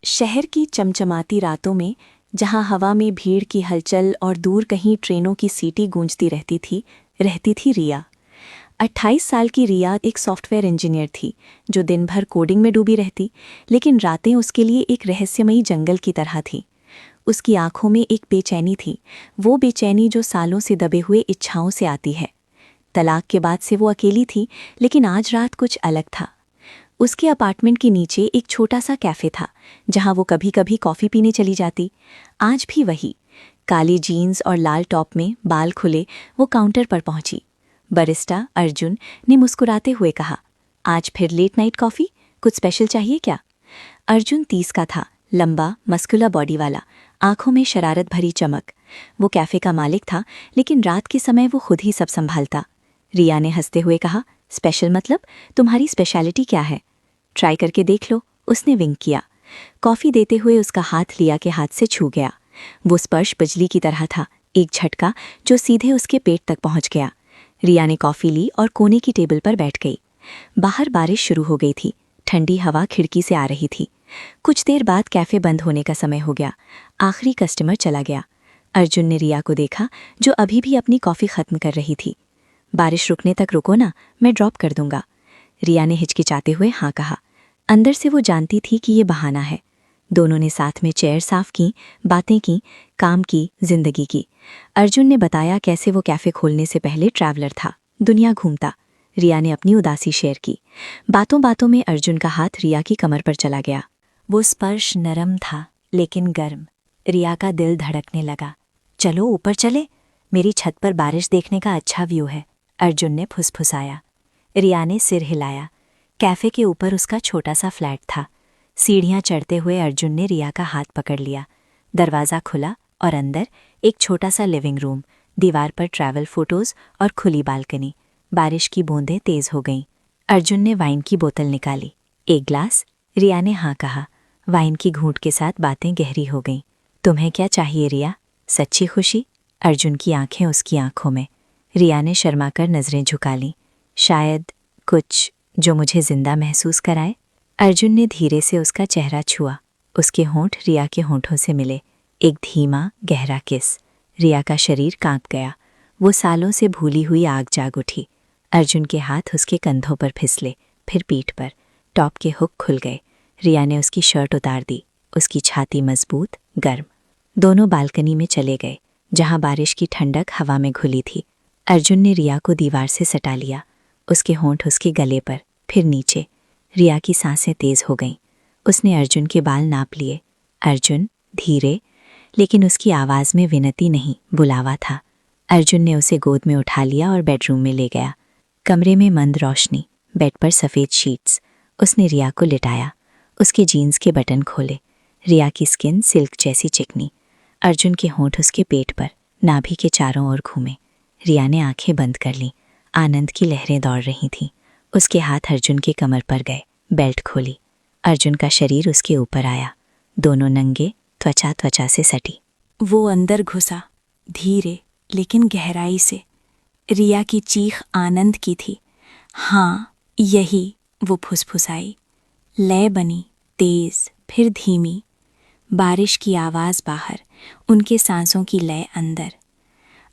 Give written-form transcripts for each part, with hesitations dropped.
शहर की चमचमाती रातों में, जहां हवा में भीड़ की हलचल और दूर कहीं ट्रेनों की सीटी गूंजती रहती थी रिया। 28 साल की रिया एक सॉफ्टवेयर इंजीनियर थी जो दिन भर कोडिंग में डूबी रहती, लेकिन रातें उसके लिए एक रहस्यमयी जंगल की तरह थीं। उसकी आंखों में एक बेचैनी थी, वो बेचैनी जो सालों से दबे हुए इच्छाओं से आती है। तलाक के बाद से वो अकेली थी, लेकिन आज रात कुछ अलग था। उसके अपार्टमेंट के नीचे एक छोटा सा कैफ़े था, जहां वो कभी कभी कॉफ़ी पीने चली जाती। आज भी वही, काली जीन्स और लाल टॉप में बाल खुले, वो काउंटर पर पहुंची। बरिस्टा अर्जुन ने मुस्कुराते हुए कहा, आज फिर लेट नाइट कॉफ़ी, कुछ स्पेशल चाहिए क्या? अर्जुन 30 का था, लंबा मस्कुलर बॉडी वाला, आंखों में शरारत भरी चमक। वो कैफ़े का मालिक था, लेकिन रात के समय वो खुद ही सब संभालता। रिया ने हंसते हुए कहा, स्पेशल मतलब? तुम्हारी स्पेशलिटी क्या है? ट्राई करके देख लो, उसने विंक किया। कॉफ़ी देते हुए उसका हाथ लिया के हाथ से छू गया। वो स्पर्श बिजली की तरह था, एक झटका जो सीधे उसके पेट तक पहुंच गया। रिया ने कॉफ़ी ली और कोने की टेबल पर बैठ गई। बाहर बारिश शुरू हो गई थी, ठंडी हवा खिड़की से आ रही थी। कुछ देर बाद कैफ़े बंद होने का समय हो गया, आखिरी कस्टमर चला गया। अर्जुन ने रिया को देखा, जो अभी भी अपनी कॉफ़ी ख़त्म कर रही थी। बारिश रुकने तक रुको ना, मैं ड्रॉप कर दूंगा। रिया ने हिचकिचाते हुए हाँ कहा। अंदर से वो जानती थी कि ये बहाना है। दोनों ने साथ में चेयर साफ की, बातें की, काम की, जिंदगी की। अर्जुन ने बताया कैसे वो कैफ़े खोलने से पहले ट्रैवलर था, दुनिया घूमता। रिया ने अपनी उदासी शेयर की। बातों बातों में अर्जुन का हाथ रिया की कमर पर चला गया। वो स्पर्श नरम था, लेकिन गर्म। रिया का दिल धड़कने लगा। चलो ऊपर चले, मेरी छत पर बारिश देखने का अच्छा व्यू है, अर्जुन ने फुसफुसाया। रिया ने सिर हिलाया। कैफ़े के ऊपर उसका छोटा सा फ्लैट था। सीढ़ियाँ चढ़ते हुए अर्जुन ने रिया का हाथ पकड़ लिया। दरवाज़ा खुला और अंदर एक छोटा सा लिविंग रूम, दीवार पर ट्रैवल फोटोज़ और खुली बालकनी। बारिश की बूंदें तेज़ हो गईं। अर्जुन ने वाइन की बोतल निकाली। एक ग्लास? रिया ने हाँ कहा। वाइन की घूंट के साथ बातें गहरी हो गईं। तुम्हें क्या चाहिए रिया? सच्ची खुशी? अर्जुन की आंखें उसकी आंखों में। रिया ने शर्माकर नज़रें झुका लीं। शायद कुछ जो मुझे जिंदा महसूस कराए। अर्जुन ने धीरे से उसका चेहरा छुआ। उसके होंठ रिया के होंठों से मिले, एक धीमा गहरा किस। रिया का शरीर कांप गया। वो सालों से भूली हुई आग जाग उठी। अर्जुन के हाथ उसके कंधों पर फिसले, फिर पीठ पर। टॉप के हुक खुल गए। रिया ने उसकी शर्ट उतार दी, उसकी छाती मजबूत, गर्म। दोनों बालकनी में चले गए, जहां बारिश की ठंडक हवा में घुली थी। अर्जुन ने रिया को दीवार से सटा लिया, उसके होंठ उसके गले पर, फिर नीचे। रिया की सांसें तेज हो गईं। उसने अर्जुन के बाल नाप लिए। अर्जुन, धीरे, लेकिन उसकी आवाज़ में विनती नहीं, बुलावा था। अर्जुन ने उसे गोद में उठा लिया और बेडरूम में ले गया। कमरे में मंद रोशनी, बेड पर सफ़ेद शीट्स। उसने रिया को लिटाया, उसके जीन्स के बटन खोले। रिया की स्किन सिल्क जैसी चिकनी। अर्जुन के होंठ उसके पेट पर, नाभि के चारों ओर घूमे। रिया ने आंखें बंद कर लीं। आनंद की लहरें दौड़ रही थीं। उसके हाथ अर्जुन के कमर पर गए, बेल्ट खोली। अर्जुन का शरीर उसके ऊपर आया, दोनों नंगे, त्वचा त्वचा से सटी। वो अंदर घुसा, धीरे लेकिन गहराई से। रिया की चीख आनंद की थी। हाँ यही, वो फुसफुसाई। लय बनी, तेज फिर धीमी। बारिश की आवाज़ बाहर, उनके सांसों की लय अंदर।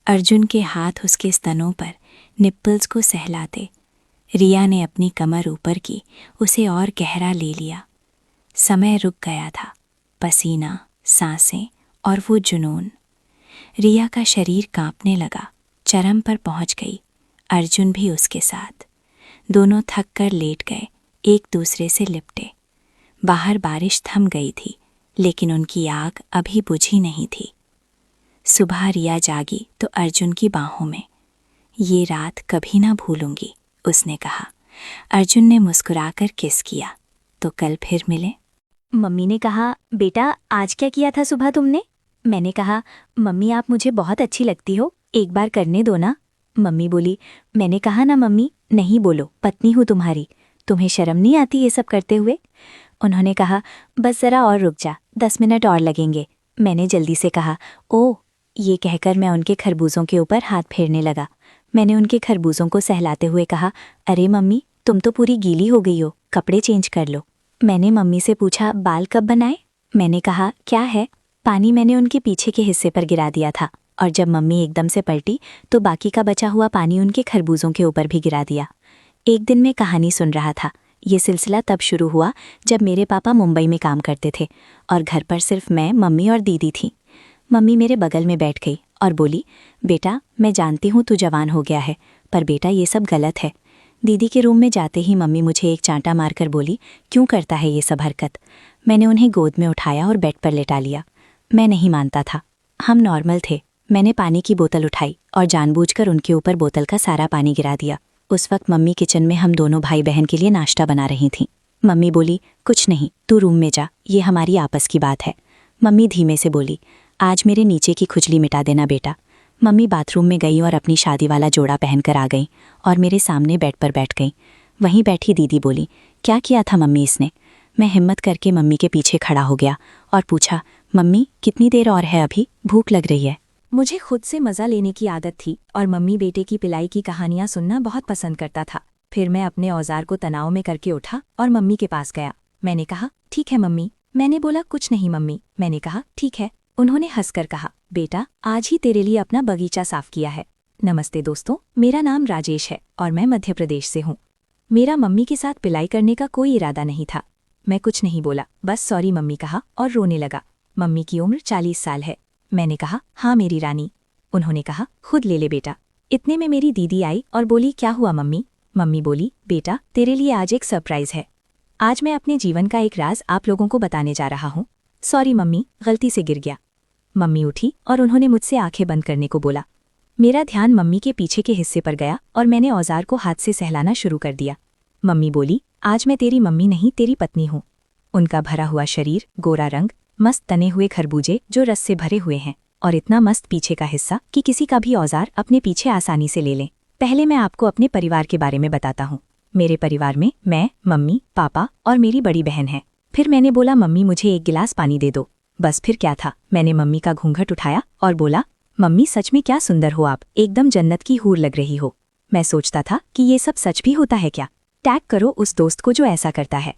अर्जुन के हाथ उसके स्तनों पर, निप्पल्स को सहलाते। रिया ने अपनी कमर ऊपर की, उसे और गहरा ले लिया। समय रुक गया था, पसीना, सांसें और वो जुनून। रिया का शरीर कांपने लगा, चरम पर पहुंच गई। अर्जुन भी उसके साथ। दोनों थक कर लेट गए, एक दूसरे से लिपटे। बाहर बारिश थम गई थी, लेकिन उनकी आग अभी बुझी नहीं थी। सुबह रिया जागी तो अर्जुन की बाहों में। ये रात कभी ना भूलूंगी, उसने कहा। अर्जुन ने मुस्कुराकर किस किया। तो कल फिर मिले। मम्मी ने कहा, बेटा आज क्या किया था सुबह तुमने? मैंने कहा, मम्मी आप मुझे बहुत अच्छी लगती हो, एक बार करने दो ना। मम्मी बोली, मैंने कहा ना मम्मी, नहीं बोलो, पत्नी हूँ तुम्हारी, तुम्हें शर्म नहीं आती ये सब करते हुए? उन्होंने कहा, बस ज़रा और रुक जा, 10 मिनट और लगेंगे। मैंने जल्दी से कहा, ओह। ये कहकर मैं उनके खरबूजों के ऊपर हाथ फेरने लगा। मैंने उनके खरबूजों को सहलाते हुए कहा, अरे मम्मी तुम तो पूरी गीली हो गई हो, कपड़े चेंज कर लो। मैंने मम्मी से पूछा, बाल कब बनाए? मैंने कहा, क्या है? पानी मैंने उनके पीछे के हिस्से पर गिरा दिया था और जब मम्मी एकदम से पलटी तो बाकी का बचा हुआ पानी उनके खरबूजों के ऊपर भी गिरा दिया। एक दिन मैं कहानी सुन रहा था। ये सिलसिला तब शुरू हुआ जब मेरे पापा मुंबई में काम करते थे और घर पर सिर्फ मैं, मम्मी और दीदी थी। मम्मी मेरे बगल में बैठ गई और बोली, बेटा मैं जानती हूँ तू जवान हो गया है, पर बेटा ये सब गलत है। दीदी के रूम में जाते ही मम्मी मुझे एक चांटा मारकर बोली, क्यों करता है ये सब हरकत? मैंने उन्हें गोद में उठाया और बेड पर लेटा लिया। मैं नहीं मानता था। हम नॉर्मल थे। मैंने पानी की बोतल उठाई और जानबूझकर उनके ऊपर बोतल का सारा पानी गिरा दिया। उस वक्त मम्मी किचन में हम दोनों भाई बहन के लिए नाश्ता बना रही थीं। मम्मी बोली, कुछ नहीं, तू रूम में जा, ये हमारी आपस की बात है। मम्मी धीमे से बोली, आज मेरे नीचे की खुजली मिटा देना बेटा। मम्मी बाथरूम में गई और अपनी शादी वाला जोड़ा पहनकर आ गई और मेरे सामने बेड पर बैठ गई। वहीं बैठी दीदी बोली, क्या किया था मम्मी इसने? मैं हिम्मत करके मम्मी के पीछे खड़ा हो गया और पूछा, मम्मी कितनी देर और है? अभी भूख लग रही है। मुझे खुद से मज़ा लेने की आदत थी और मम्मी बेटे की पिलाई की कहानियां सुनना बहुत पसंद करता था। फिर मैं अपने औजार को तनाव में करके उठा और मम्मी के पास गया। मैंने कहा, ठीक है मम्मी। मैंने बोला, कुछ नहीं मम्मी। मैंने कहा, ठीक है। उन्होंने हंसकर कहा, बेटा आज ही तेरे लिए अपना बगीचा साफ किया है। नमस्ते दोस्तों, मेरा नाम राजेश है और मैं मध्य प्रदेश से हूँ। मेरा मम्मी के साथ पिलाई करने का कोई इरादा नहीं था। मैं कुछ नहीं बोला, बस सॉरी मम्मी कहा और रोने लगा। मम्मी की उम्र 40 साल है। मैंने कहा, हाँ मेरी रानी। उन्होंने कहा, खुद ले ले बेटा। इतने में मेरी दीदी आई और बोली, क्या हुआ मम्मी? मम्मी बोली, बेटा तेरे लिए आज एक सरप्राइज है। आज मैं अपने जीवन का एक राज आप लोगों को बताने जा रहा हूँ। सॉरी मम्मी, गलती से गिर गया। मम्मी उठी और उन्होंने मुझसे आंखें बंद करने को बोला। मेरा ध्यान मम्मी के पीछे के हिस्से पर गया और मैंने औजार को हाथ से सहलाना शुरू कर दिया। मम्मी बोली, आज मैं तेरी मम्मी नहीं तेरी पत्नी हूँ। उनका भरा हुआ शरीर, गोरा रंग, मस्त तने हुए खरबूजे जो रस से भरे हुए हैं और इतना मस्त पीछे का हिस्सा कि किसी का भी औजार अपने पीछे आसानी से ले लें। पहले मैं आपको अपने परिवार के बारे में बताता हूँ। मेरे परिवार में मैं, मम्मी, पापा और मेरी बड़ी बहन है। फिर मैंने बोला, मम्मी मुझे एक गिलास पानी दे दो। बस फिर क्या था, मैंने मम्मी का घूंघट उठाया और बोला, मम्मी सच में क्या सुंदर हो आप, एकदम जन्नत की हूर लग रही हो। मैं सोचता था कि ये सब सच भी होता है क्या? टैग करो उस दोस्त को जो ऐसा करता है।